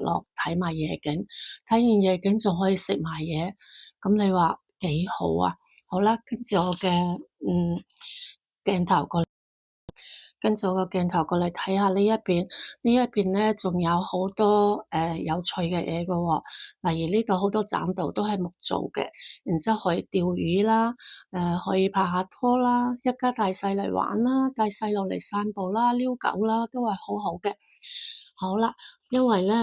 落睇埋夜景，睇完夜景仲可以食埋嘢，咁你話幾好啊？好啦，跟住我個鏡頭過嚟睇下呢一邊，呢一邊咧仲有好多有趣嘅嘢嘅喎，例如呢度好多棧道都係木做嘅，然之後可以釣魚啦，可以拍下拖啦，一家大細嚟玩啦，帶細路嚟散步啦，遛狗啦，都係好好嘅。好啦，因為咧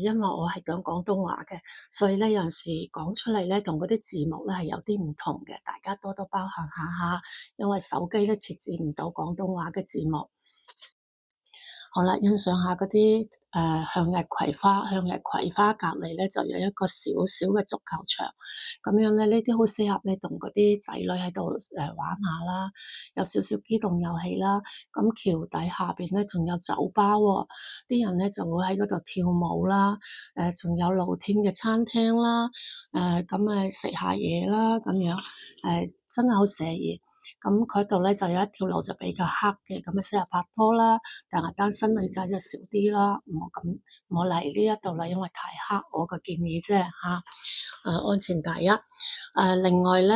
因為我係講廣東話嘅，所以咧有陣時講出嚟咧同嗰啲字幕咧係有啲唔同嘅，大家多多包涵下吓，因為手機咧設置唔到廣東話嘅字幕。好啦，欣賞下嗰啲向日葵花，向日葵花隔離咧就有一個小小嘅足球場，咁樣咧呢啲好適合咧同嗰啲仔女喺度玩下啦，有少少機動遊戲啦。咁橋底下邊咧仲有酒吧喎，啲人咧就會喺嗰度跳舞啦，仲有露天嘅餐廳啦，咁食下嘢啦，咁樣真係好寫意。咁佢度咧就有一條路就比較黑嘅，咁啊適合拍拖啦，但係單身女仔就少啲啦，唔好嚟呢一度啦，因為太黑，我個建議啫吓，安全第一。另外咧，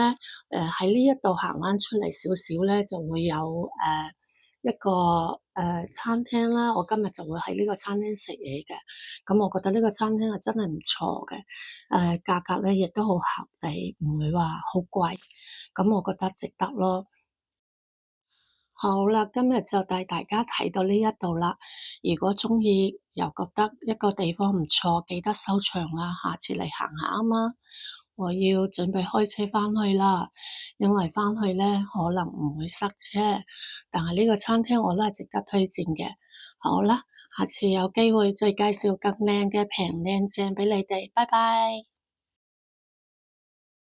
喺呢一度行翻出嚟少少咧，就會有一個餐廳啦，我今日就會喺呢個餐廳食嘢嘅，咁我覺得呢個餐廳係真係唔錯嘅，價格咧亦都好合理，唔會話好貴，咁我覺得值得咯。好啦，今日就帶大家睇到呢一度啦。如果鍾意又覺得一個地方唔錯，記得收場啦。下次嚟行下啊嘛。我要準備開車返去啦，因為返去咧可能唔會塞車，但係呢個餐廳我都係值得推薦嘅。好啦，下次有機會再介紹更靚嘅平靚正畀你哋。拜拜。